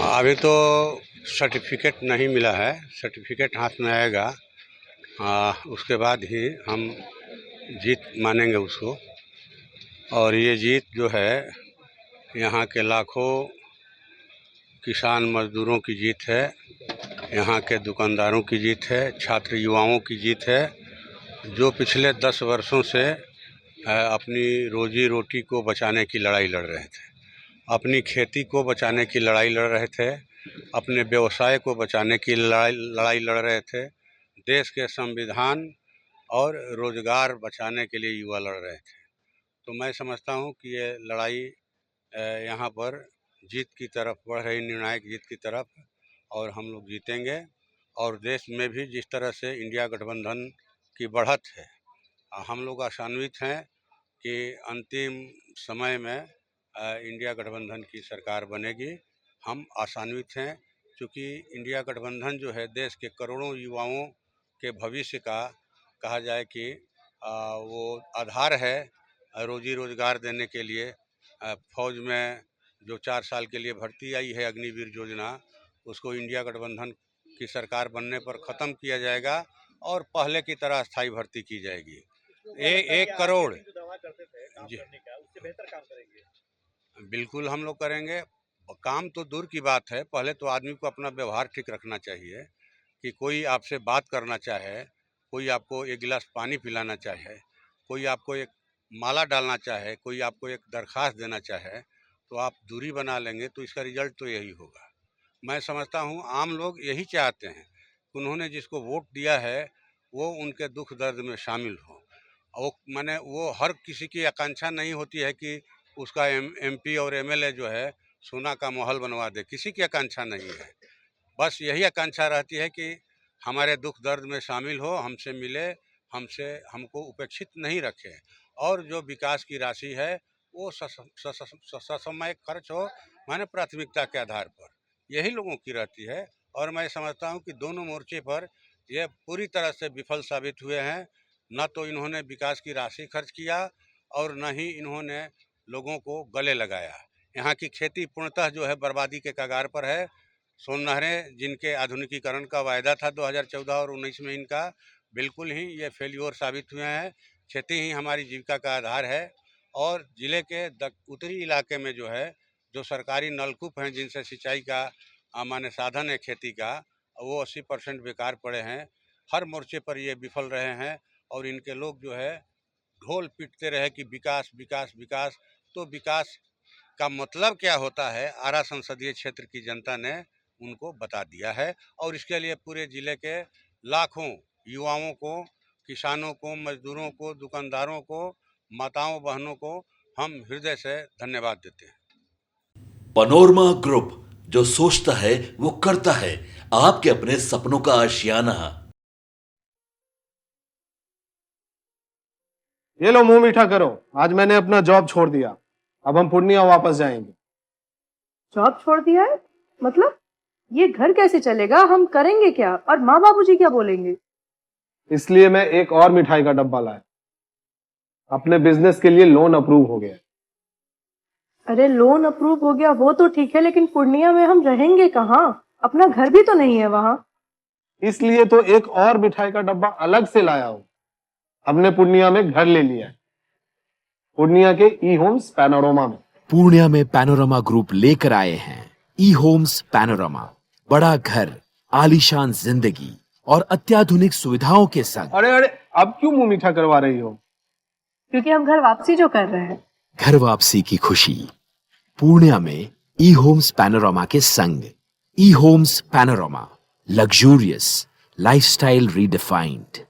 अभी तो सर्टिफिकेट नहीं मिला है। सर्टिफिकेट हाथ में आएगा, उसके बाद ही हम जीत मानेंगे उसको। और ये जीत जो है यहाँ के लाखों किसान मजदूरों की जीत है, यहाँ के दुकानदारों की जीत है, छात्र युवाओं की जीत है, जो पिछले 10 वर्षों से अपनी रोजी रोटी को बचाने की लड़ाई लड़ रहे थे, अपनी खेती को बचाने की लड़ाई लड़ रहे थे, अपने व्यवसाय को बचाने की लड़ाई लड़ रहे थे, देश के संविधान और रोजगार बचाने के लिए युवा लड़ रहे थे। तो मैं समझता हूँ कि ये लड़ाई यहाँ पर जीत की तरफ बढ़ रही, निर्णायक जीत की तरफ, और हम लोग जीतेंगे। और देश में भी जिस तरह से इंडिया गठबंधन की बढ़त है, हम लोग आशान्वित हैं कि अंतिम समय में इंडिया गठबंधन की सरकार बनेगी। हम आशान्वित हैं क्योंकि इंडिया गठबंधन जो है देश के करोड़ों युवाओं के भविष्य का कहा जाए कि वो आधार है रोजी रोजगार देने के लिए। फौज में जो 4 साल के लिए भर्ती आई है अग्निवीर योजना, उसको इंडिया गठबंधन की सरकार बनने पर ख़त्म किया जाएगा और पहले की तरह स्थायी भर्ती की जाएगी। 1 करोड़ जी, बिल्कुल हम लोग करेंगे। काम तो दूर की बात है, पहले तो आदमी को अपना व्यवहार ठीक रखना चाहिए कि कोई आपसे बात करना चाहे, कोई आपको एक गिलास पानी पिलाना चाहे, कोई आपको एक माला डालना चाहे, कोई आपको एक दरख्वास्त देना चाहे, तो आप दूरी बना लेंगे तो इसका रिजल्ट तो यही होगा। मैं समझता हूँ आम लोग यही चाहते हैं, उन्होंने जिसको वोट दिया है वो उनके दुख दर्द में शामिल हो। वो माने वो हर किसी की आकांक्षा नहीं होती है कि उसका MP और MLA जो है सोना का महल बनवा दे, किसी की आकांक्षा नहीं है। बस यही आकांक्षा रहती है कि हमारे दुख दर्द में शामिल हो, हमसे मिले, हमको उपेक्षित नहीं रखे, और जो विकास की राशि है वो ससमय खर्च हो, माने प्राथमिकता के आधार पर, यही लोगों की रहती है। और मैं समझता हूँ कि दोनों मोर्चे पर ये पूरी तरह से विफल साबित हुए हैं। न तो इन्होंने विकास की राशि खर्च किया और न ही इन्होंने लोगों को गले लगाया। यहाँ की खेती पूर्णतः जो है बर्बादी के कगार पर है। सोन नहरें जिनके आधुनिकीकरण का वायदा था 2014 और 19 में, इनका बिल्कुल ही ये फेल्योर साबित हुए हैं। खेती ही हमारी जीविका का आधार है। और ज़िले के उत्तरी इलाके में जो है, जो सरकारी नलकूप हैं जिनसे सिंचाई का माने साधन है खेती का, वो 80% बेकार पड़े हैं। हर मोर्चे पर ये विफल रहे हैं और इनके लोग जो है ढोल पीटते रहे कि विकास विकास विकास। तो विकास का मतलब क्या होता है आरा संसदीय क्षेत्र की जनता ने उनको बता दिया है। और इसके लिए पूरे ज़िले के लाखों युवाओं को, किसानों को, मजदूरों को, दुकानदारों को, माताओं बहनों को हम हृदय से धन्यवाद देते हैं। पनोरमा ग्रुप, जो सोचता है वो करता है। आपके अपने सपनों का आशियाना। ये लो मुंह मीठा करो, आज मैंने अपना जॉब छोड़ दिया, अब हम पूर्णिया वापस जाएंगे। जॉब छोड़ दिया है? मतलब ये घर कैसे चलेगा? हम करेंगे क्या? और माँ बाबूजी क्या बोलेंगे? इसलिए मैं एक और मिठाई का डब्बा लाया। अपने बिजनेस के लिए लोन अप्रूव हो गया। अरे लोन अप्रूव हो गया वो तो ठीक है, लेकिन पूर्णिया में हम रहेंगे कहाँ? अपना घर भी तो नहीं है वहाँ। इसलिए तो एक और मिठाई का डब्बा अलग से लाया हूँ। हमने पूर्णिया में घर ले लिया है, पूर्णिया के ई होम्स पैनोरमा में। पूर्णिया में पैनोरमा ग्रुप लेकर आए हैं ई होम्स पैनोरमा। बड़ा घर, आलीशान जिंदगी और अत्याधुनिक सुविधाओं के संग। अरे अरे, अब क्यों मुंह मीठा करवा रही हो? क्योंकि हम घर वापसी जो कर रहे हैं। घर वापसी की खुशी पूर्णिया में ई होम्स पैनोरमा के संग। E homes panorama, luxurious lifestyle redefined.